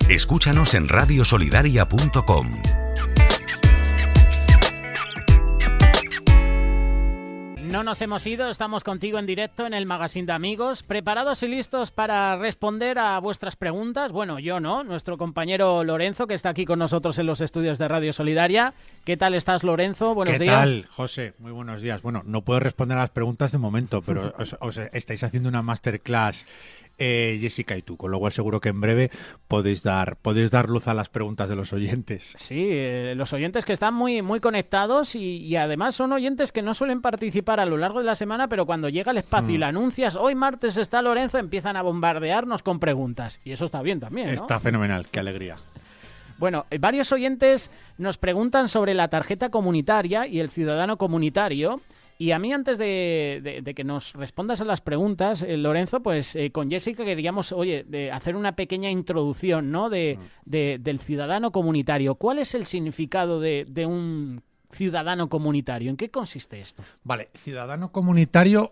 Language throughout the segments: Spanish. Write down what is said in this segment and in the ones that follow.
Escúchanos en radiosolidaria.com. No nos hemos ido, estamos contigo en directo en el Magazine de Amigos, preparados y listos para responder a vuestras preguntas. Bueno, yo no, nuestro compañero Lorenzo, que está aquí con nosotros en los estudios de Radio Solidaria. ¿Qué tal estás, Lorenzo? Buenos días. ¿Qué tal, José? Muy buenos días. Bueno, no puedo responder a las preguntas de momento, pero os estáis haciendo una masterclass, Jessica y tú, con lo cual seguro que en breve podéis dar luz a las preguntas de los oyentes. Sí, los oyentes que están muy conectados y además son oyentes que no suelen participar a lo largo de la semana, pero cuando llega el espacio y lo anuncias, hoy martes está Lorenzo, empiezan a bombardearnos con preguntas. Y eso está bien también, ¿no? Está fenomenal, qué alegría. Bueno, varios oyentes nos preguntan sobre la tarjeta comunitaria y el ciudadano comunitario. Y a mí, antes de que nos respondas a las preguntas, Lorenzo, pues con Jessica queríamos, de hacer una pequeña introducción, ¿no? Del ciudadano comunitario. ¿Cuál es el significado de un ciudadano comunitario? ¿En qué consiste esto? Vale, ciudadano comunitario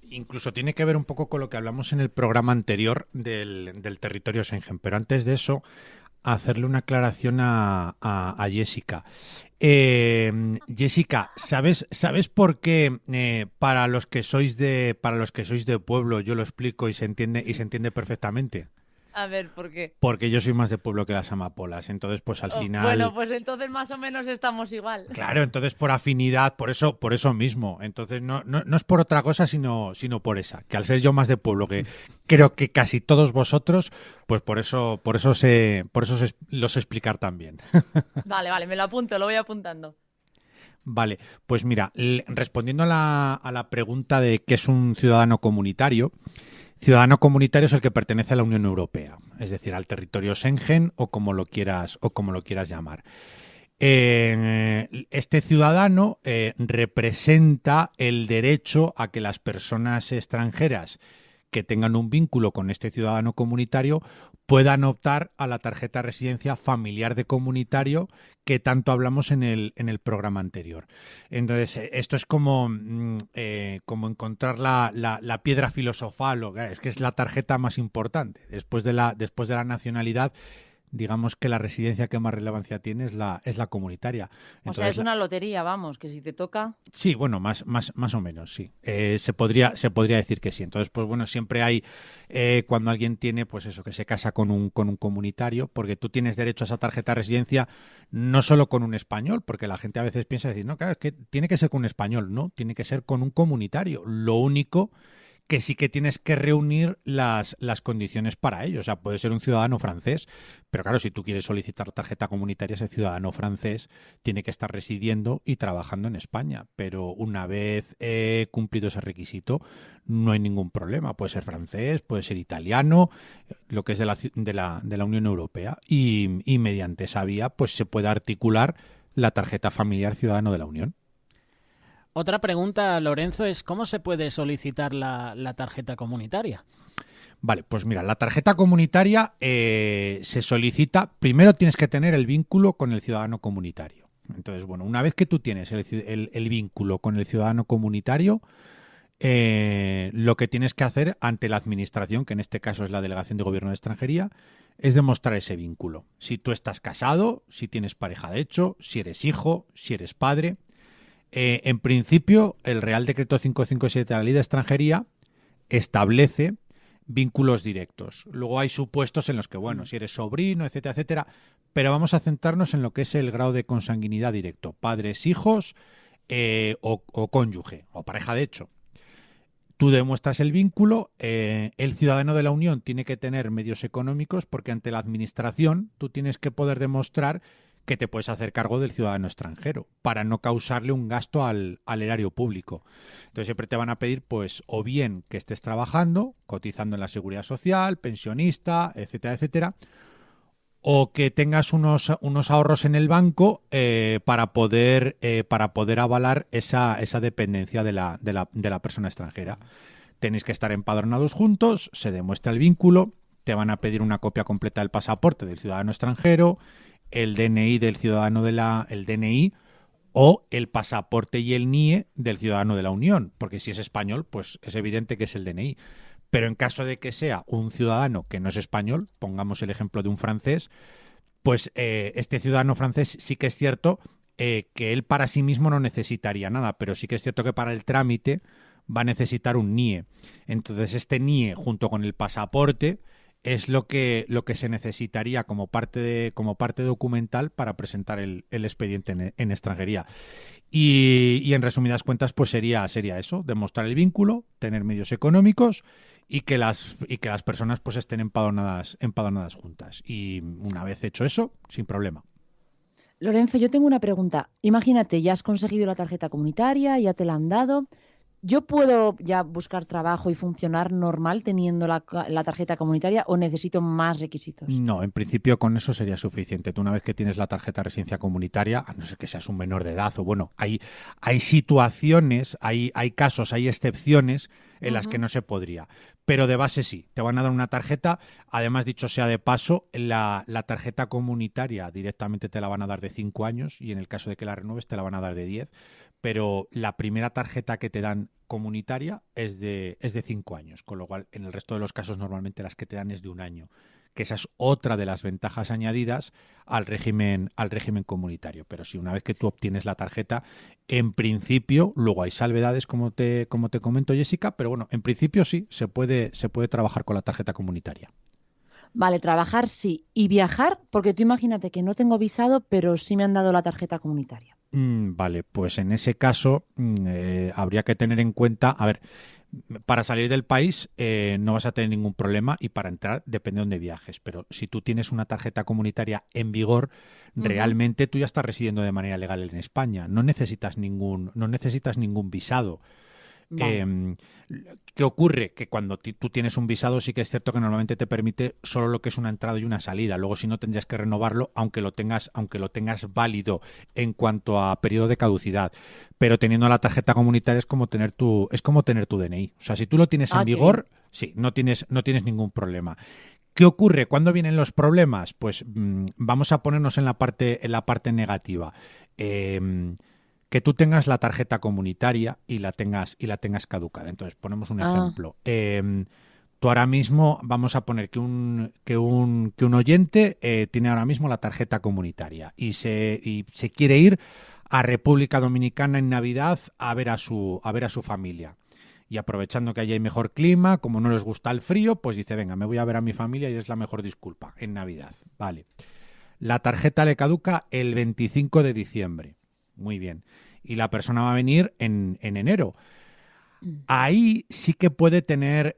incluso tiene que ver un poco con lo que hablamos en el programa anterior del territorio Schengen, pero antes de eso, hacerle una aclaración a Jessica. Jessica, ¿sabes por qué para los que sois de pueblo yo lo explico y se entiende perfectamente? A ver, ¿por qué? Porque yo soy más de pueblo que las amapolas, entonces pues al final... Bueno, pues entonces más o menos estamos igual. Claro, entonces por afinidad, por eso mismo. Entonces no es por otra cosa, sino por esa. Que al ser yo más de pueblo, que creo que casi todos vosotros, pues por eso los sé explicar también. Vale, me lo apunto, lo voy apuntando. Vale, pues mira, respondiendo a la pregunta de qué es un ciudadano comunitario. Ciudadano comunitario es el que pertenece a la Unión Europea, es decir, al territorio Schengen o como lo quieras llamar. Este ciudadano representa el derecho a que las personas extranjeras que tengan un vínculo con este ciudadano comunitario puedan optar a la tarjeta de residencia familiar de comunitario que tanto hablamos en el programa anterior. Entonces, esto es como encontrar la piedra filosofal, es que es la tarjeta más importante. Después de la nacionalidad, digamos que la residencia que más relevancia tiene es la comunitaria. Entonces, o sea, es una lotería, vamos, que si te toca... Sí, bueno, más o menos, sí. Se podría decir que sí. Entonces, pues bueno, siempre hay, cuando alguien tiene, pues eso, que se casa con un comunitario, porque tú tienes derecho a esa tarjeta de residencia no solo con un español, porque la gente a veces piensa decir, no, claro, es que tiene que ser con un español, no, tiene que ser con un comunitario. Lo único que sí que tienes que reunir las condiciones para ello. O sea, puede ser un ciudadano francés, pero claro, si tú quieres solicitar tarjeta comunitaria, ese ciudadano francés tiene que estar residiendo y trabajando en España. Pero una vez cumplido ese requisito, no hay ningún problema. Puede ser francés, puede ser italiano, lo que es de la Unión Europea. Y mediante esa vía, pues se puede articular la tarjeta familiar ciudadano de la Unión. Otra pregunta, Lorenzo, es ¿cómo se puede solicitar la tarjeta comunitaria? Vale, pues mira, la tarjeta comunitaria se solicita, primero tienes que tener el vínculo con el ciudadano comunitario. Entonces, bueno, una vez que tú tienes el vínculo con el ciudadano comunitario, lo que tienes que hacer ante la administración, que en este caso es la Delegación de Gobierno de Extranjería, es demostrar ese vínculo. Si tú estás casado, si tienes pareja de hecho, si eres hijo, si eres padre... en principio, el Real Decreto 557 de la Ley de Extranjería establece vínculos directos. Luego hay supuestos en los que, bueno, si eres sobrino, etcétera, etcétera, pero vamos a centrarnos en lo que es el grado de consanguinidad directo. Padres, hijos o cónyuge o pareja de hecho. Tú demuestras el vínculo, el ciudadano de la Unión tiene que tener medios económicos porque ante la administración tú tienes que poder demostrar que te puedes hacer cargo del ciudadano extranjero para no causarle un gasto al erario público. Entonces siempre te van a pedir, pues, o bien que estés trabajando, cotizando en la Seguridad Social, pensionista, etcétera, etcétera, o que tengas unos ahorros en el banco para poder avalar esa dependencia de la persona extranjera. Tenéis que estar empadronados juntos, se demuestra el vínculo, te van a pedir una copia completa del pasaporte del ciudadano extranjero, el DNI del ciudadano el DNI o el pasaporte y el NIE del ciudadano de la Unión, porque si es español, pues es evidente que es el DNI. Pero en caso de que sea un ciudadano que no es español, pongamos el ejemplo de un francés, pues este ciudadano francés sí que es cierto que él para sí mismo no necesitaría nada, pero sí que es cierto que para el trámite va a necesitar un NIE. Entonces este NIE junto con el pasaporte es lo que se necesitaría como parte documental para presentar el expediente en extranjería. Y en resumidas cuentas, pues sería eso, demostrar el vínculo, tener medios económicos y que las personas pues estén empadronadas juntas. Y una vez hecho eso, sin problema. Lorenzo, yo tengo una pregunta. Imagínate, ya has conseguido la tarjeta comunitaria, ya te la han dado. ¿Yo puedo ya buscar trabajo y funcionar normal teniendo la tarjeta comunitaria o necesito más requisitos? No, en principio con eso sería suficiente. Tú una vez que tienes la tarjeta de residencia comunitaria, a no ser que seas un menor de edad o bueno, hay situaciones, hay casos, hay excepciones en las que no se podría. Pero de base sí, te van a dar una tarjeta. Además, dicho sea de paso, la tarjeta comunitaria directamente te la van a dar de 5 años y en el caso de que la renueves te la van a dar de 10. Pero la primera tarjeta que te dan comunitaria es de 5 años, con lo cual en el resto de los casos normalmente las que te dan es de 1 año, que esa es otra de las ventajas añadidas al régimen comunitario. Pero sí, una vez que tú obtienes la tarjeta, en principio, luego hay salvedades como te comento, Jessica, pero bueno, en principio sí, se puede trabajar con la tarjeta comunitaria. Vale, trabajar sí. ¿Y viajar? Porque tú imagínate que no tengo visado, pero sí me han dado la tarjeta comunitaria. Vale, pues en ese caso habría que tener en cuenta, a ver, para salir del país no vas a tener ningún problema y para entrar depende de dónde viajes, pero si tú tienes una tarjeta comunitaria en vigor, realmente tú ya estás residiendo de manera legal en España, no necesitas ningún visado. Vale. ¿Qué ocurre? Que cuando tú tienes un visado sí que es cierto que normalmente te permite solo lo que es una entrada y una salida. Luego si no tendrías que renovarlo aunque lo tengas válido en cuanto a periodo de caducidad. Pero teniendo la tarjeta comunitaria es como tener tu DNI. O sea, si tú lo tienes en vigor, sí, no tienes ningún problema. ¿Qué ocurre? ¿Cuándo vienen los problemas? Pues vamos a ponernos en la parte negativa. Que tú tengas la tarjeta comunitaria y la tengas caducada. Entonces, ponemos un ejemplo. Tú ahora mismo, vamos a poner que un oyente tiene ahora mismo la tarjeta comunitaria y se quiere ir a República Dominicana en Navidad a ver a su familia. Y aprovechando que allí hay mejor clima, como no les gusta el frío, pues dice, venga, me voy a ver a mi familia y es la mejor disculpa en Navidad. Vale. La tarjeta le caduca el 25 de diciembre. Muy bien. Y la persona va a venir en enero. Ahí sí que puede tener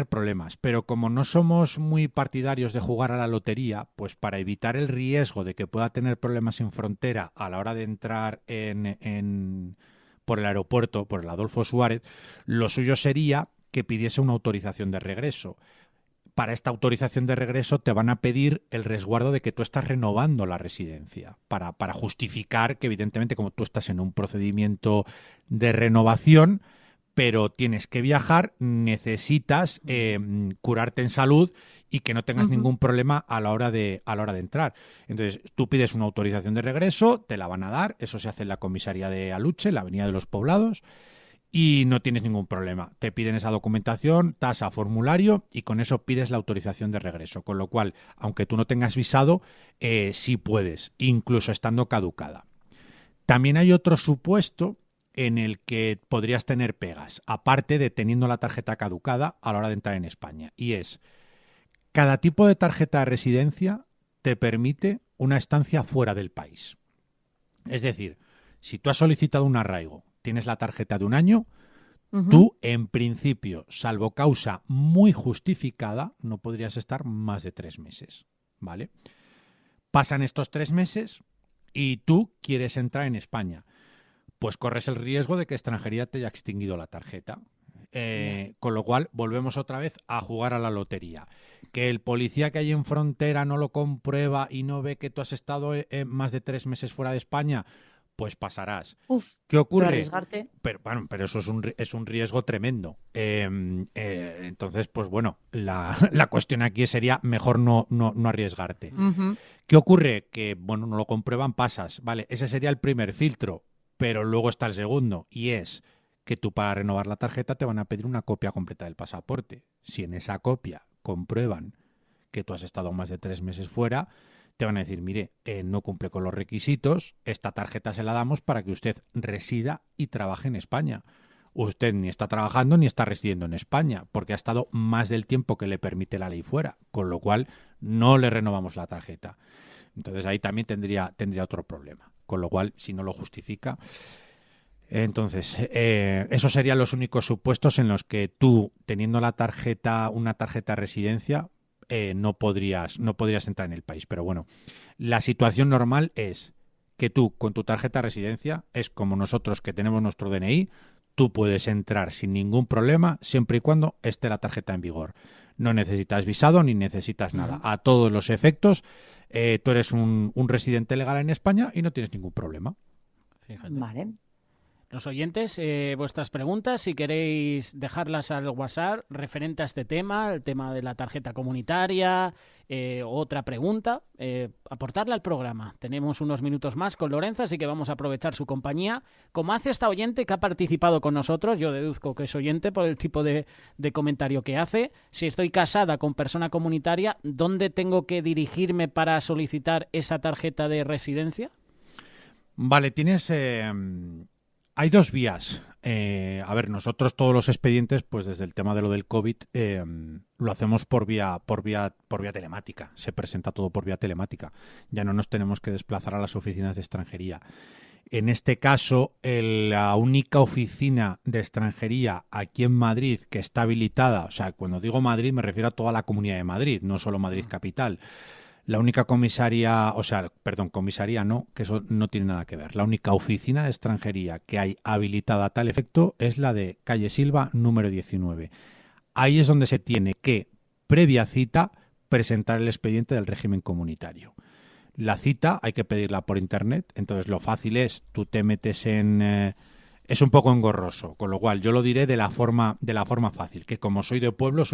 problemas, pero como no somos muy partidarios de jugar a la lotería, pues para evitar el riesgo de que pueda tener problemas en frontera a la hora de entrar por el aeropuerto, por el Adolfo Suárez, lo suyo sería que pidiese una autorización de regreso. Para esta autorización de regreso te van a pedir el resguardo de que tú estás renovando la residencia para justificar que evidentemente como tú estás en un procedimiento de renovación, pero tienes que viajar, necesitas curarte en salud y que no tengas ningún problema a la hora de entrar. Entonces tú pides una autorización de regreso, te la van a dar, eso se hace en la comisaría de Aluche, en la Avenida de los Poblados, y no tienes ningún problema. Te piden esa documentación, tasa, formulario y con eso pides la autorización de regreso. Con lo cual, aunque tú no tengas visado, sí puedes, incluso estando caducada. También hay otro supuesto en el que podrías tener pegas, aparte de teniendo la tarjeta caducada a la hora de entrar en España. Y es, cada tipo de tarjeta de residencia te permite una estancia fuera del país. Es decir, si tú has solicitado un arraigo, tienes la tarjeta de 1 año, tú, en principio, salvo causa muy justificada, no podrías estar más de 3 meses, ¿vale? Pasan estos 3 meses y tú quieres entrar en España. Pues corres el riesgo de que extranjería te haya extinguido la tarjeta. Con lo cual, volvemos otra vez a jugar a la lotería. Que el policía que hay en frontera no lo comprueba y no ve que tú has estado más de 3 meses fuera de España, pues pasarás. ¿Qué ocurre? Arriesgarte. Pero eso es un riesgo tremendo. Entonces, pues bueno, la cuestión aquí sería mejor no arriesgarte. ¿Qué ocurre? Que, bueno, no lo comprueban, pasas. Vale, ese sería el primer filtro, pero luego está el segundo, y es que tú para renovar la tarjeta te van a pedir una copia completa del pasaporte. Si en esa copia comprueban que tú has estado más de 3 meses fuera, te van a decir, mire, no cumple con los requisitos, esta tarjeta se la damos para que usted resida y trabaje en España. Usted ni está trabajando ni está residiendo en España, porque ha estado más del tiempo que le permite la ley fuera, con lo cual no le renovamos la tarjeta. Entonces ahí también tendría otro problema, con lo cual, si no lo justifica... Entonces, esos serían los únicos supuestos en los que tú, teniendo una tarjeta de residencia, no podrías entrar en el país. Pero bueno, la situación normal es que tú, con tu tarjeta de residencia, es como nosotros que tenemos nuestro DNI, tú puedes entrar sin ningún problema, siempre y cuando esté la tarjeta en vigor. No necesitas visado ni necesitas nada. A todos los efectos, tú eres un residente legal en España y no tienes ningún problema. Fíjate. Vale. Los oyentes, vuestras preguntas, si queréis dejarlas al WhatsApp referente a este tema, el tema de la tarjeta comunitaria, otra pregunta, aportarla al programa. Tenemos unos minutos más con Lorenzo, así que vamos a aprovechar su compañía. Como hace esta oyente que ha participado con nosotros, yo deduzco que es oyente por el tipo de comentario que hace. Si estoy casada con persona comunitaria, ¿dónde tengo que dirigirme para solicitar esa tarjeta de residencia? Vale, tienes... Hay 2 vías. A ver, nosotros todos los expedientes, pues desde el tema de lo del COVID, lo hacemos por vía telemática. Se presenta todo por vía telemática. Ya no nos tenemos que desplazar a las oficinas de extranjería. En este caso, la única oficina de extranjería aquí en Madrid que está habilitada, o sea, cuando digo Madrid me refiero a toda la Comunidad de Madrid, no solo Madrid capital. La única comisaría no, que eso no tiene nada que ver. La única oficina de extranjería que hay habilitada a tal efecto es la de Calle Silva, número 19. Ahí es donde se tiene que, previa cita, presentar el expediente del régimen comunitario. La cita hay que pedirla por internet, entonces lo fácil es, tú te metes en... es un poco engorroso, con lo cual yo lo diré de la forma fácil, que como soy de pueblo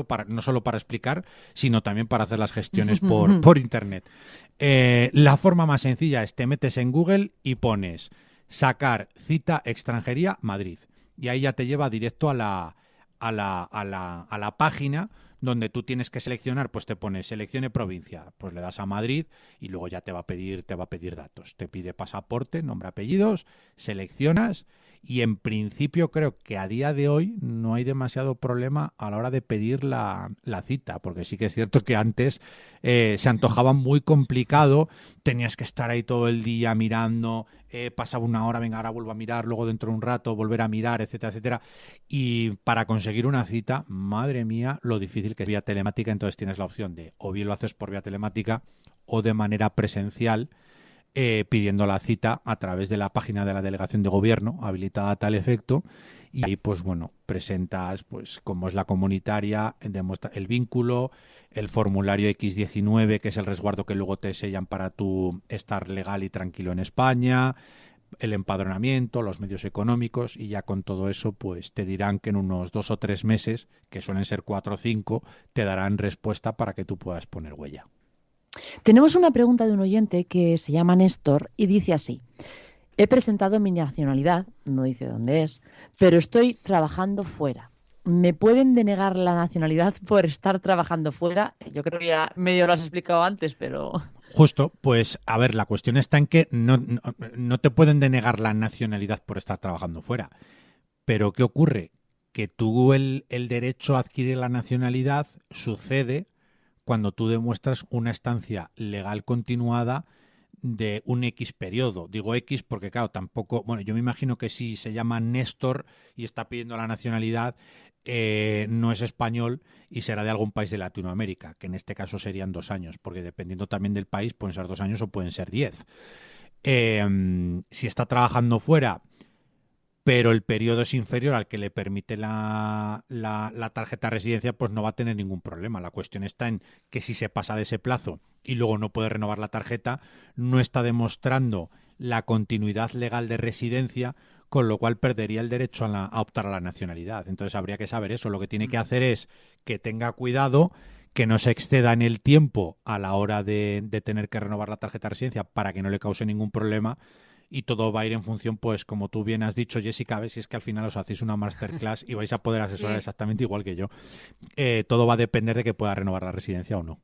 para, no solo para explicar, sino también para hacer las gestiones por internet. La forma más sencilla es te metes en Google y pones sacar cita extranjería Madrid. Y ahí ya te lleva directo a la página donde tú tienes que seleccionar, pues te pones seleccione provincia, pues le das a Madrid y luego ya te va a pedir datos. Te pide pasaporte, nombre, apellidos, seleccionas y en principio creo que a día de hoy no hay demasiado problema a la hora de pedir la cita, porque sí que es cierto que antes se antojaba muy complicado, tenías que estar ahí todo el día mirando, pasaba una hora, venga, ahora vuelvo a mirar, luego dentro de un rato volver a mirar, etcétera, etcétera. Y para conseguir una cita, madre mía, lo difícil que es vía telemática, entonces tienes la opción de o bien lo haces por vía telemática o de manera presencial, pidiendo la cita a través de la página de la delegación de gobierno habilitada a tal efecto y ahí pues bueno, presentas pues como es la comunitaria, demuestra el vínculo, el formulario X19 que es el resguardo que luego te sellan para tú estar legal y tranquilo en España, el empadronamiento, los medios económicos y ya con todo eso pues te dirán que en unos 2 o 3 meses, que suelen ser 4 o 5, te darán respuesta para que tú puedas poner huella. Tenemos una pregunta de un oyente que se llama Néstor y dice así: he presentado mi nacionalidad, no dice dónde es, pero estoy trabajando fuera. ¿Me pueden denegar la nacionalidad por estar trabajando fuera? Yo creo que ya medio lo has explicado antes, pero... Justo, pues a ver, la cuestión está en que no te pueden denegar la nacionalidad por estar trabajando fuera. Pero ¿qué ocurre? Que tú el derecho a adquirir la nacionalidad sucede cuando tú demuestras una estancia legal continuada de un X periodo. Digo X porque, claro, tampoco... Bueno, yo me imagino que si se llama Néstor y está pidiendo la nacionalidad, no es español y será de algún país de Latinoamérica, que en este caso serían 2 años, porque dependiendo también del país pueden ser 2 años o pueden ser 10. Si está trabajando fuera, pero el periodo es inferior al que le permite la tarjeta de residencia, pues no va a tener ningún problema. La cuestión está en que si se pasa de ese plazo y luego no puede renovar la tarjeta, no está demostrando la continuidad legal de residencia, con lo cual perdería el derecho a optar a la nacionalidad. Entonces habría que saber eso. Lo que tiene que hacer es que tenga cuidado, que no se exceda en el tiempo a la hora de tener que renovar la tarjeta de residencia para que no le cause ningún problema. y todo va a ir en función, pues como tú bien has dicho, Jessica, a ver si es que al final os hacéis una masterclass y vais a poder asesorar Sí. exactamente igual que yo. Todo va a depender de que pueda renovar la residencia o no.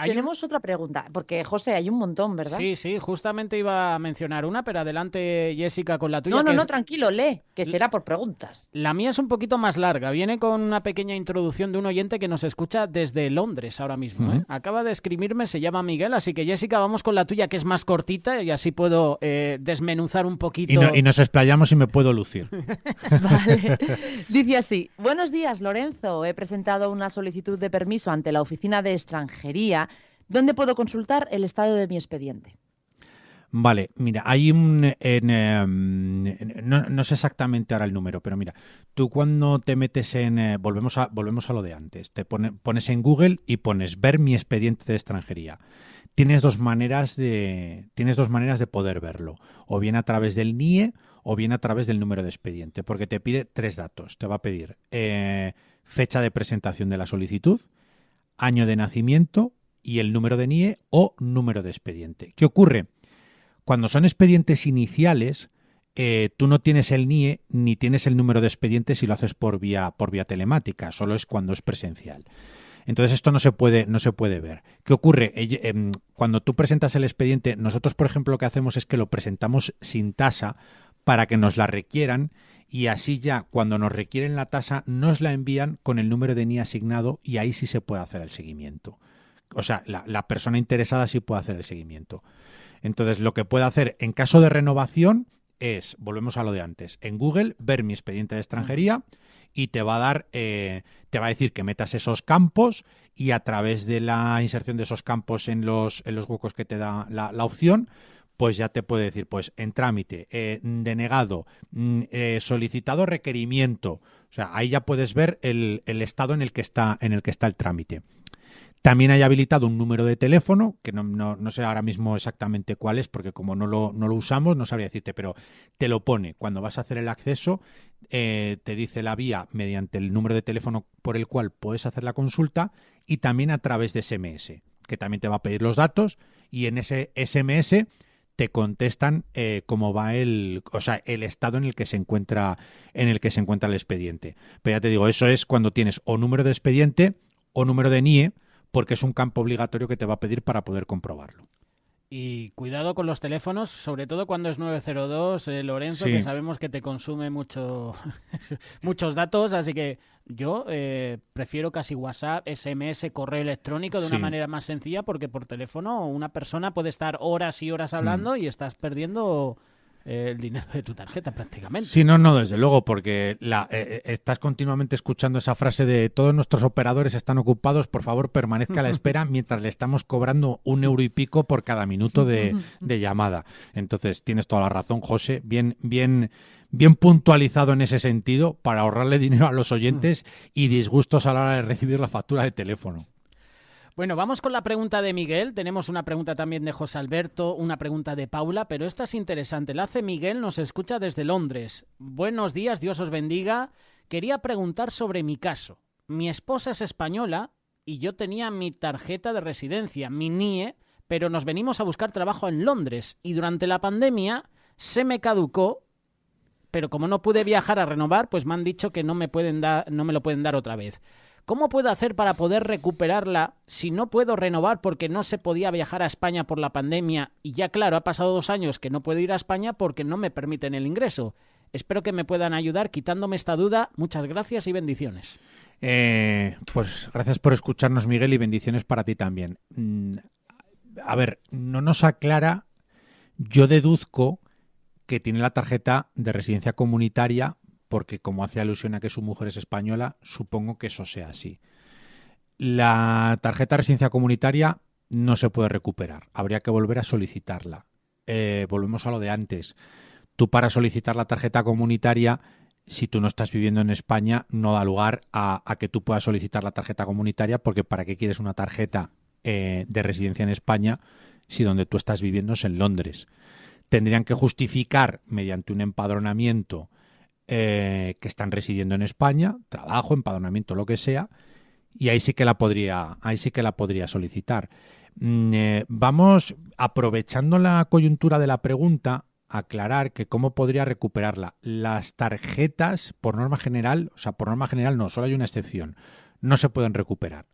Tenemos otra pregunta, porque José, hay un montón, ¿verdad? Sí, sí, justamente iba a mencionar una, pero adelante, Jessica, con la tuya. No, tranquilo, lee, que será por preguntas. La mía es un poquito más larga. Viene con una pequeña introducción de un oyente que nos escucha desde Londres ahora mismo. Ujú. Acaba de escribirme, se llama Miguel, así que Jessica, vamos con la tuya, que es más cortita y así puedo desmenuzar un poquito. Y nos explayamos y me puedo lucir. Vale. Dice así: buenos días, Lorenzo. He presentado una solicitud de permiso ante la Oficina de Extranjería. ¿Dónde puedo consultar el estado de mi expediente? Vale, mira, hay no sé exactamente ahora el número, pero mira, tú cuando te metes volvemos a lo de antes, pones en Google y pones ver mi expediente de extranjería. Tienes dos maneras de poder verlo, o bien a través del NIE o bien a través del número de expediente, porque te pide 3 datos. Te va a pedir fecha de presentación de la solicitud, año de nacimiento y el número de NIE o número de expediente. ¿Qué ocurre? Cuando son expedientes iniciales, tú no tienes el NIE ni tienes el número de expediente si lo haces por vía telemática, solo es cuando es presencial. Entonces esto no se puede ver. ¿Qué ocurre? Cuando tú presentas el expediente, nosotros, por ejemplo, lo que hacemos es que lo presentamos sin tasa para que nos la requieran y así ya cuando nos requieren la tasa nos la envían con el número de NIE asignado y ahí sí se puede hacer el seguimiento. O sea, la persona interesada sí puede hacer el seguimiento. Entonces, lo que puede hacer en caso de renovación es, volvemos a lo de antes, en Google, ver mi expediente de extranjería y te va a decir que metas esos campos y a través de la inserción de esos campos en los huecos que te da la opción, pues ya te puede decir, pues en trámite, denegado, solicitado requerimiento. O sea, ahí ya puedes ver el estado en el que está el trámite. También hay habilitado un número de teléfono, que no sé ahora mismo exactamente cuál es, porque como no lo usamos, no sabría decirte, pero te lo pone. Cuando vas a hacer el acceso, te dice la vía mediante el número de teléfono por el cual puedes hacer la consulta y también a través de SMS, que también te va a pedir los datos y en ese SMS te contestan cómo va el estado en el que se encuentra el expediente. Pero ya te digo, eso es cuando tienes o número de expediente o número de NIE, porque es un campo obligatorio que te va a pedir para poder comprobarlo. Y cuidado con los teléfonos, sobre todo cuando es 902, Lorenzo, Sí. que sabemos que te consume muchos datos, así que yo prefiero casi WhatsApp, SMS, correo electrónico de una Sí. manera más sencilla, porque por teléfono una persona puede estar horas y horas hablando y estás perdiendo el dinero de tu tarjeta prácticamente. Sí, no, desde luego, porque estás continuamente escuchando esa frase de todos nuestros operadores están ocupados, por favor permanezca a la espera mientras le estamos cobrando 1 euro y pico por cada minuto de llamada. Entonces tienes toda la razón, José, bien puntualizado en ese sentido para ahorrarle dinero a los oyentes y disgustos a la hora de recibir la factura de teléfono. Bueno, vamos con la pregunta de Miguel. Tenemos una pregunta también de José Alberto, una pregunta de Paula, pero esta es interesante. La hace Miguel, nos escucha desde Londres. Buenos días, Dios os bendiga. Quería preguntar sobre mi caso. Mi esposa es española y yo tenía mi tarjeta de residencia, mi NIE, pero nos venimos a buscar trabajo en Londres y durante la pandemia se me caducó, pero como no pude viajar a renovar, pues me han dicho que no me lo pueden dar otra vez. ¿Cómo puedo hacer para poder recuperarla si no puedo renovar porque no se podía viajar a España por la pandemia y ya claro, ha pasado 2 años que no puedo ir a España porque no me permiten el ingreso? Espero que me puedan ayudar quitándome esta duda. Muchas gracias y bendiciones. Pues gracias por escucharnos, Miguel, y bendiciones para ti también. A ver, no nos aclara, yo deduzco que tiene la tarjeta de residencia comunitaria porque como hace alusión a que su mujer es española, supongo que eso sea así. La tarjeta de residencia comunitaria no se puede recuperar, habría que volver a solicitarla. Volvemos a lo de antes. Tú para solicitar la tarjeta comunitaria, si tú no estás viviendo en España, no da lugar a que tú puedas solicitar la tarjeta comunitaria, porque ¿para qué quieres una tarjeta de residencia en España si donde tú estás viviendo es en Londres? Tendrían que justificar mediante un empadronamiento que están residiendo en España, trabajo, empadronamiento, lo que sea, y ahí sí que la podría solicitar. Vamos, aprovechando la coyuntura de la pregunta, aclarar que cómo podría recuperarla. Las tarjetas, por norma general, no, solo hay una excepción, no se pueden recuperar.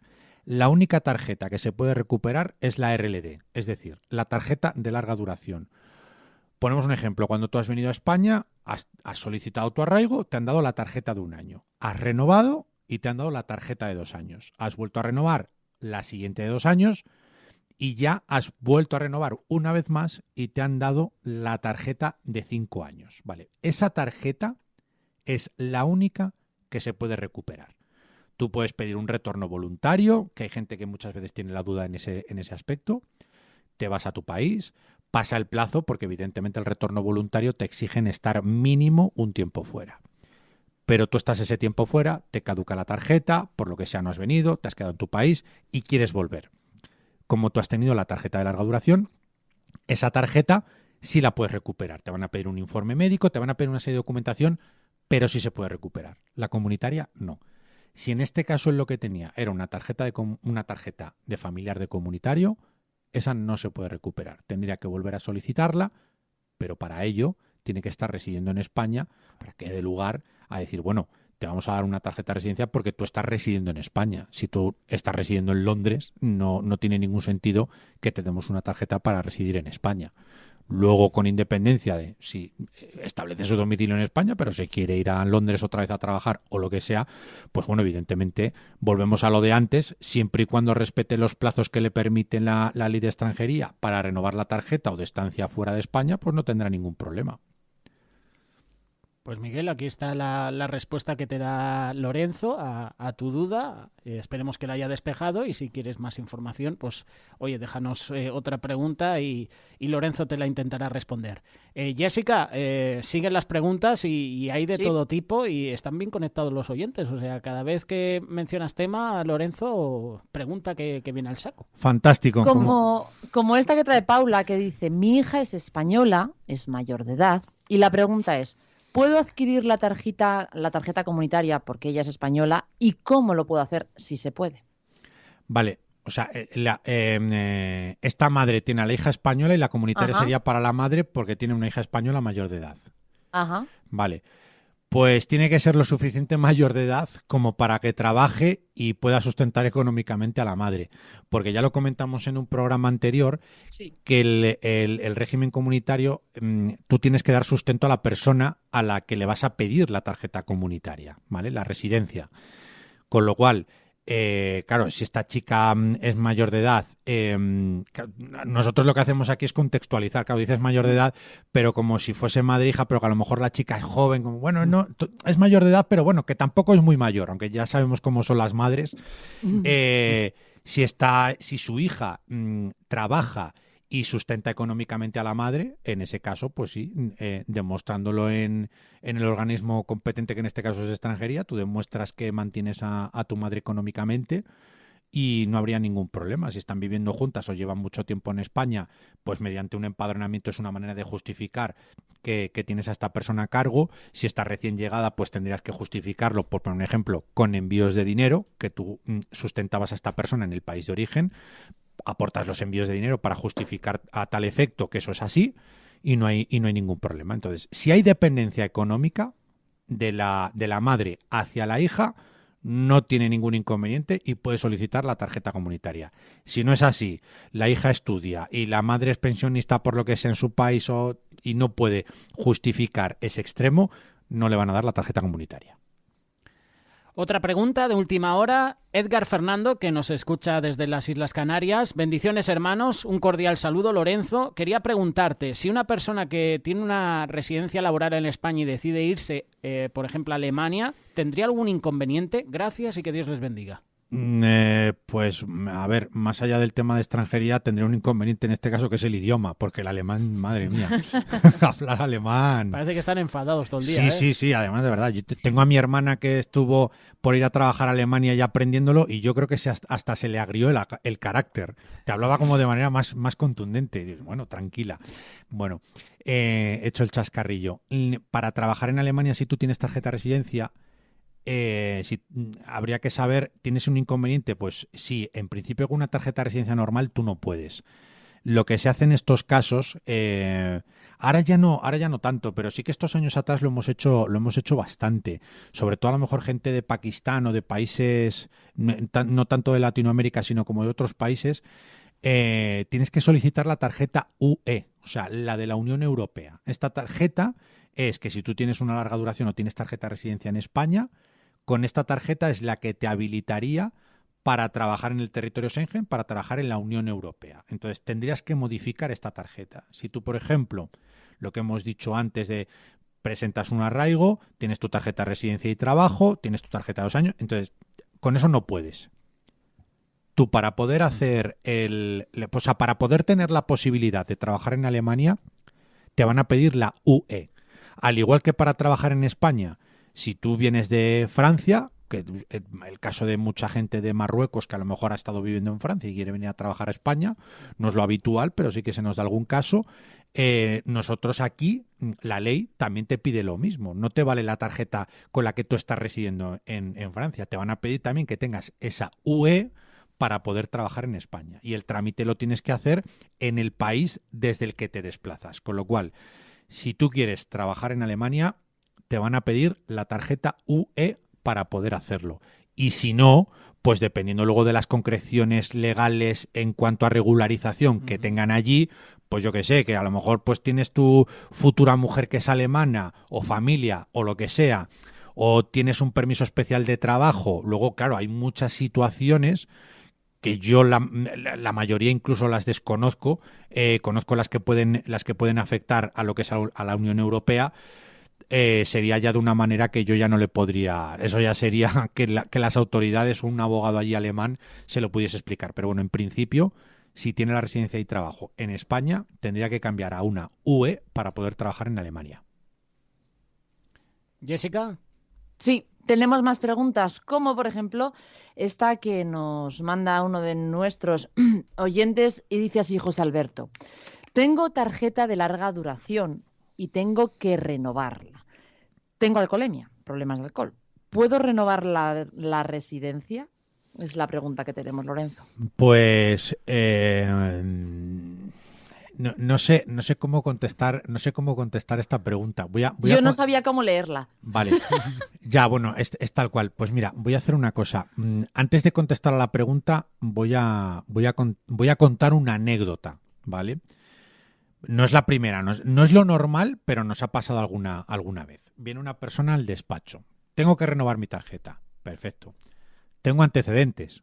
La única tarjeta que se puede recuperar es la RLD, es decir, la tarjeta de larga duración. Ponemos un ejemplo, cuando tú has venido a España, has solicitado tu arraigo, te han dado la tarjeta de 1 año, has renovado y te han dado la tarjeta de 2 años, has vuelto a renovar la siguiente de 2 años y ya has vuelto a renovar una vez más y te han dado la tarjeta de 5 años. Vale, esa tarjeta es la única que se puede recuperar. Tú puedes pedir un retorno voluntario, que hay gente que muchas veces tiene la duda en ese aspecto. Te vas a tu país, pasa el plazo, porque evidentemente el retorno voluntario te exigen estar mínimo un tiempo fuera. Pero tú estás ese tiempo fuera, te caduca la tarjeta, por lo que sea no has venido, te has quedado en tu país y quieres volver. Como tú has tenido la tarjeta de larga duración, esa tarjeta sí la puedes recuperar. Te van a pedir un informe médico, te van a pedir una serie de documentación, pero sí se puede recuperar. La comunitaria no. Si en este caso lo que tenía era una tarjeta de familiar de comunitario, esa no se puede recuperar. Tendría que volver a solicitarla, pero para ello tiene que estar residiendo en España para que dé lugar a decir, bueno, te vamos a dar una tarjeta de residencia porque tú estás residiendo en España. Si tú estás residiendo en Londres, no tiene ningún sentido que te demos una tarjeta para residir en España. Luego, con independencia de si establece su domicilio en España, pero se quiere ir a Londres otra vez a trabajar o lo que sea, pues bueno, evidentemente volvemos a lo de antes, siempre y cuando respete los plazos que le permite la ley de extranjería para renovar la tarjeta o de estancia fuera de España, pues no tendrá ningún problema. Pues Miguel, aquí está la respuesta que te da Lorenzo a tu duda. Esperemos que la haya despejado y si quieres más información, pues oye, déjanos otra pregunta y Lorenzo te la intentará responder. Jessica, siguen las preguntas y hay de todo tipo y están bien conectados los oyentes. O sea, cada vez que mencionas tema, Lorenzo pregunta que viene al saco. Fantástico. Como esta que trae Paula, que dice, mi hija es española, es mayor de edad, y la pregunta es, ¿puedo adquirir la tarjeta comunitaria porque ella es española? ¿Y cómo lo puedo hacer si se puede? Vale, o sea, esta madre tiene a la hija española y la comunitaria sería para la madre porque tiene una hija española mayor de edad. Ajá. Vale, pues tiene que ser lo suficiente mayor de edad como para que trabaje y pueda sustentar económicamente a la madre. Porque ya lo comentamos en un programa anterior, que el régimen comunitario, tú tienes que dar sustento a la persona a la que le vas a pedir la tarjeta comunitaria, ¿vale? La residencia. Con lo cual, claro, si esta chica es mayor de edad, nosotros lo que hacemos aquí es contextualizar. Claro, dices mayor de edad, pero como si fuese madre hija, pero que a lo mejor la chica es joven, como, bueno, no, es mayor de edad, pero bueno, que tampoco es muy mayor, aunque ya sabemos cómo son las madres. Si su hija trabaja y sustenta económicamente a la madre, en ese caso, pues sí, demostrándolo en el organismo competente, que en este caso es extranjería, tú demuestras que mantienes a tu madre económicamente y no habría ningún problema. Si están viviendo juntas o llevan mucho tiempo en España, pues mediante un empadronamiento es una manera de justificar que tienes a esta persona a cargo. Si está recién llegada, pues tendrías que justificarlo, por poner un ejemplo, con envíos de dinero, que tú sustentabas a esta persona en el país de origen, aportas los envíos de dinero para justificar a tal efecto que eso es así y no hay ningún problema. Entonces, si hay dependencia económica de la madre hacia la hija, no tiene ningún inconveniente y puede solicitar la tarjeta comunitaria. Si no es así, la hija estudia y la madre es pensionista por lo que sea en su país y no puede justificar ese extremo, no le van a dar la tarjeta comunitaria. Otra pregunta de última hora. Edgar Fernando, que nos escucha desde las Islas Canarias. Bendiciones, hermanos. Un cordial saludo, Lorenzo. Quería preguntarte, si una persona que tiene una residencia laboral en España y decide irse, por ejemplo, a Alemania, ¿tendría algún inconveniente? Gracias y que Dios les bendiga. Pues, a ver, más allá del tema de extranjería, tendría un inconveniente en este caso, que es el idioma, porque el alemán, madre mía, hablar alemán. Parece que están enfadados todo el día. Sí, además, de verdad. Yo tengo a mi hermana que estuvo por ir a trabajar a Alemania y aprendiéndolo, y yo creo que hasta se le agrió el carácter. Te hablaba como de manera más contundente. Y, bueno, tranquila. Bueno, he hecho el chascarrillo. Para trabajar en Alemania, si tú tienes tarjeta de residencia, habría que saber, ¿tienes un inconveniente? Pues sí, en principio con una tarjeta de residencia normal tú no puedes. Lo que se hace en estos casos, ahora ya no tanto, pero sí que estos años atrás lo hemos hecho bastante. Sobre todo a lo mejor gente de Pakistán o de países, no tanto de Latinoamérica, sino como de otros países, tienes que solicitar la tarjeta UE, o sea, la de la Unión Europea. Esta tarjeta es que si tú tienes una larga duración o tienes tarjeta de residencia en España, con esta tarjeta es la que te habilitaría para trabajar en el territorio Schengen, para trabajar en la Unión Europea. Entonces tendrías que modificar esta tarjeta. Si tú, por ejemplo, lo que hemos dicho antes de presentas un arraigo, tienes tu tarjeta de residencia y trabajo, tienes tu tarjeta de 2 años, entonces con eso no puedes. Tú para poder para poder tener la posibilidad de trabajar en Alemania, te van a pedir la UE. Al igual que para trabajar en España, si tú vienes de Francia, que el caso de mucha gente de Marruecos que a lo mejor ha estado viviendo en Francia y quiere venir a trabajar a España, no es lo habitual, pero sí que se nos da algún caso. Nosotros aquí, la ley también te pide lo mismo. No te vale la tarjeta con la que tú estás residiendo en Francia. Te van a pedir también que tengas esa UE para poder trabajar en España. Y el trámite lo tienes que hacer en el país desde el que te desplazas. Con lo cual, si tú quieres trabajar en Alemania, te van a pedir la tarjeta UE para poder hacerlo. Y si no, pues dependiendo luego de las concreciones legales en cuanto a regularización que tengan allí, pues yo que sé, que a lo mejor pues tienes tu futura mujer que es alemana o familia o lo que sea, o tienes un permiso especial de trabajo. Luego, claro, hay muchas situaciones que yo la mayoría incluso las desconozco, conozco las que pueden afectar a lo que es a la Unión Europea. Sería ya de una manera que yo ya no le podría, eso ya sería que las autoridades o un abogado allí alemán se lo pudiese explicar, pero bueno, en principio, si tiene la residencia y trabajo en España, tendría que cambiar a una UE para poder trabajar en Alemania. Jessica. Sí, tenemos más preguntas, como por ejemplo esta que nos manda uno de nuestros oyentes y dice así: José Alberto, tengo tarjeta de larga duración y tengo que renovarla. Tengo alcoholemia, problemas de alcohol. ¿Puedo renovar la residencia? Es la pregunta que tenemos, Lorenzo. Pues no sé cómo contestar esta pregunta. Yo no sabía cómo leerla. Vale. Ya, bueno, es tal cual. Pues mira, voy a hacer una cosa. Antes de contestar a la pregunta, voy a contar una anécdota, ¿vale? No es la primera, no es lo normal, pero nos ha pasado alguna vez. Viene una persona al despacho. Tengo que renovar mi tarjeta. Perfecto. Tengo antecedentes.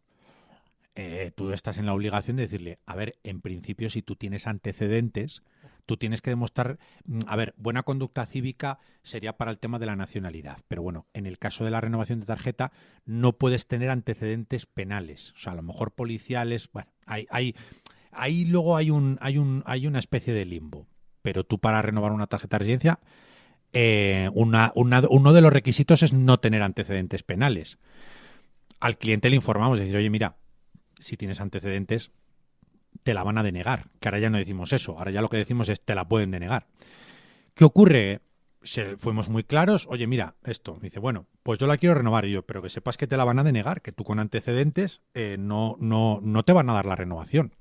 Tú estás en la obligación de decirle, a ver, en principio, si tú tienes antecedentes, tú tienes que demostrar, a ver, buena conducta cívica sería para el tema de la nacionalidad, pero bueno, en el caso de la renovación de tarjeta no puedes tener antecedentes penales, o sea, a lo mejor policiales, bueno, ahí luego hay una especie de limbo, pero tú para renovar una tarjeta de residencia, uno de los requisitos es no tener antecedentes penales. Al cliente le informamos, decir, oye, mira, si tienes antecedentes, te la van a denegar. Que ahora ya no decimos eso, ahora ya lo que decimos es te la pueden denegar. ¿Qué ocurre? Fuimos muy claros, oye, mira, esto. Me dice, bueno, pues yo la quiero renovar. Y yo, pero que sepas que te la van a denegar, que tú con antecedentes no te van a dar la renovación.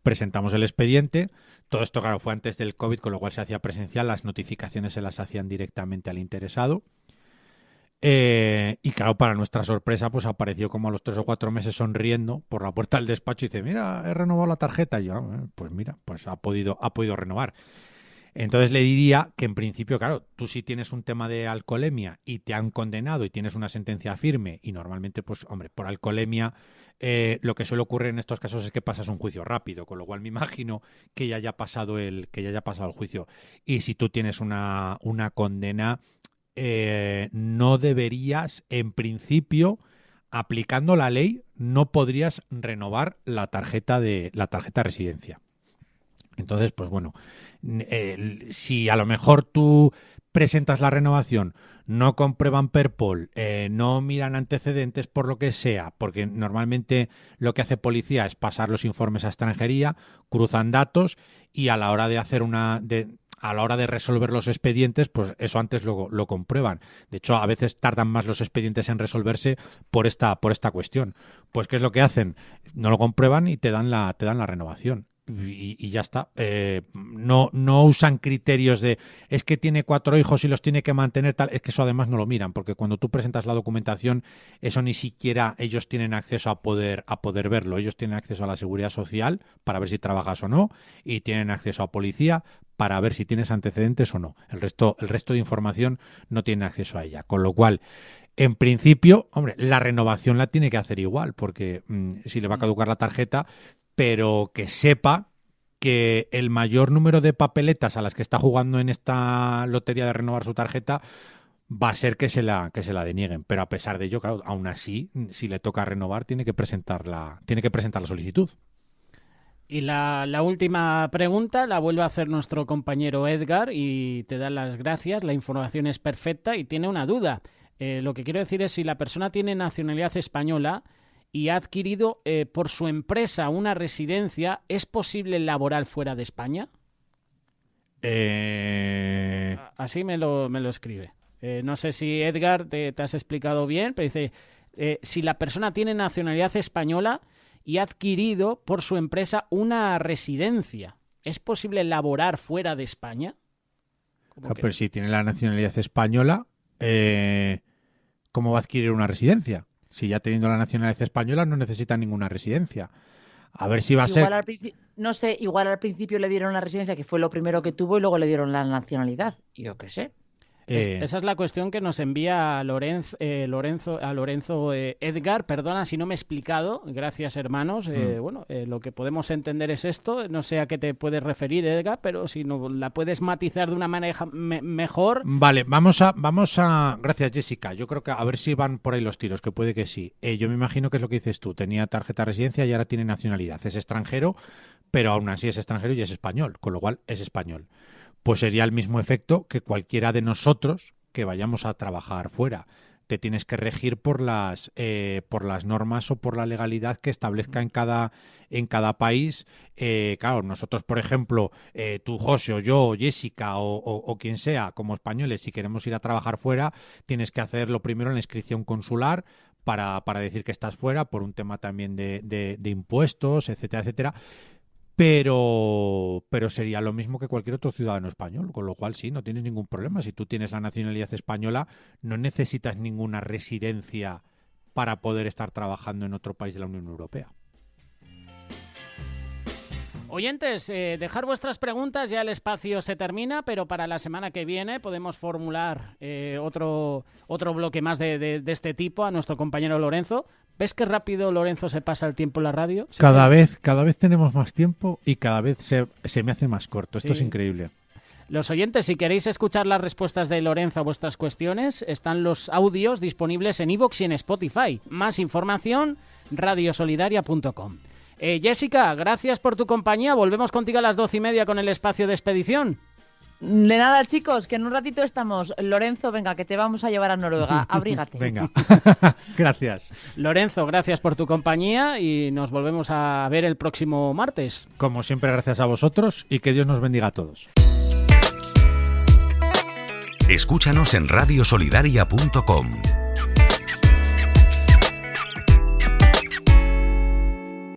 Presentamos el expediente. Todo esto, claro, fue antes del COVID, con lo cual se hacía presencial. Las notificaciones se las hacían directamente al interesado. Y claro, para nuestra sorpresa, pues apareció como a los 3 o 4 meses sonriendo por la puerta del despacho y dice, mira, he renovado la tarjeta. Y yo, pues mira, pues ha podido renovar. Entonces le diría que en principio, claro, tú si tienes un tema de alcoholemia y te han condenado y tienes una sentencia firme y normalmente, pues hombre, por alcoholemia lo que suele ocurrir en estos casos es que pasas un juicio rápido, con lo cual me imagino que ya haya pasado el juicio. Y si tú tienes una condena, no deberías, en principio, aplicando la ley, no podrías renovar la tarjeta de residencia. Entonces, pues bueno, si a lo mejor tú presentas la renovación, no comprueban Perpol, no miran antecedentes por lo que sea, porque normalmente lo que hace policía es pasar los informes a extranjería, cruzan datos y a la hora de hacer a la hora de resolver los expedientes, pues eso antes lo comprueban. De hecho, a veces tardan más los expedientes en resolverse por esta cuestión. Pues ¿qué es lo que hacen? No lo comprueban y te dan la renovación. y ya está. No usan criterios de es que tiene 4 hijos y los tiene que mantener tal. Es que eso además no lo miran, porque cuando tú presentas la documentación, eso ni siquiera ellos tienen acceso a poder verlo. Ellos tienen acceso a la seguridad social para ver si trabajas o no, y tienen acceso a policía para ver si tienes antecedentes o no. El resto de información no tienen acceso a ella. Con lo cual, en principio, hombre, la renovación la tiene que hacer igual, porque si le va a caducar la tarjeta, pero que sepa que el mayor número de papeletas a las que está jugando en esta lotería de renovar su tarjeta va a ser que se la denieguen. Pero a pesar de ello, claro, aún así, si le toca renovar, tiene que presentar la solicitud. Y la última pregunta la vuelve a hacer nuestro compañero Edgar y te da las gracias. La información es perfecta y tiene una duda. Lo que quiero decir es si la persona tiene nacionalidad española y ha adquirido por su empresa una residencia, ¿es posible laborar fuera de España? Así me lo escribe. No sé si Edgar te has explicado bien, pero dice, si la persona tiene nacionalidad española y ha adquirido por su empresa una residencia, ¿es posible laborar fuera de España? Pero si tiene la nacionalidad española, ¿cómo va a adquirir una residencia? Si ya teniendo la nacionalidad española no necesita ninguna residencia. A ver si va a ser... No sé, igual al principio le dieron la residencia, que fue lo primero que tuvo, y luego le dieron la nacionalidad. Yo qué sé. Esa es la cuestión que nos envía a Lorenzo Edgar. Perdona si no me he explicado. Gracias, hermanos. Lo que podemos entender es esto. No sé a qué te puedes referir, Edgar, pero si no la puedes matizar de una manera mejor. Vale, vamos a... Gracias, Jessica. Yo creo que a ver si van por ahí los tiros, que puede que sí. Yo me imagino que es lo que dices tú. Tenía tarjeta de residencia y ahora tiene nacionalidad. Es extranjero, pero aún así es extranjero y es español, con lo cual es español. Pues sería el mismo efecto que cualquiera de nosotros que vayamos a trabajar fuera. Te tienes que regir por las normas o por la legalidad que establezca en cada país. Claro, nosotros, por ejemplo, tú, José, o yo, Jessica, o quien sea, como españoles, si queremos ir a trabajar fuera, tienes que hacerlo primero en la inscripción consular para decir que estás fuera, por un tema también de impuestos, etcétera, etcétera. Pero sería lo mismo que cualquier otro ciudadano español, con lo cual sí, no tienes ningún problema. Si tú tienes la nacionalidad española, no necesitas ninguna residencia para poder estar trabajando en otro país de la Unión Europea. Oyentes, dejar vuestras preguntas, ya el espacio se termina, pero para la semana que viene podemos formular otro bloque más de este tipo a nuestro compañero Lorenzo. ¿Ves qué rápido, Lorenzo, se pasa el tiempo en la radio? Cada vez tenemos más tiempo y cada vez se me hace más corto. Esto es increíble. Los oyentes, si queréis escuchar las respuestas de Lorenzo a vuestras cuestiones, están los audios disponibles en iVoox y en Spotify. Más información, radiosolidaria.com. Jessica, gracias por tu compañía. Volvemos contigo a las 12:30 con el espacio de expedición. De nada, chicos, que en un ratito estamos. Lorenzo, venga, que te vamos a llevar a Noruega. Abrígate. Venga, gracias. Lorenzo, gracias por tu compañía y nos volvemos a ver el próximo martes. Como siempre, gracias a vosotros y que Dios nos bendiga a todos. Escúchanos en radiosolidaria.com.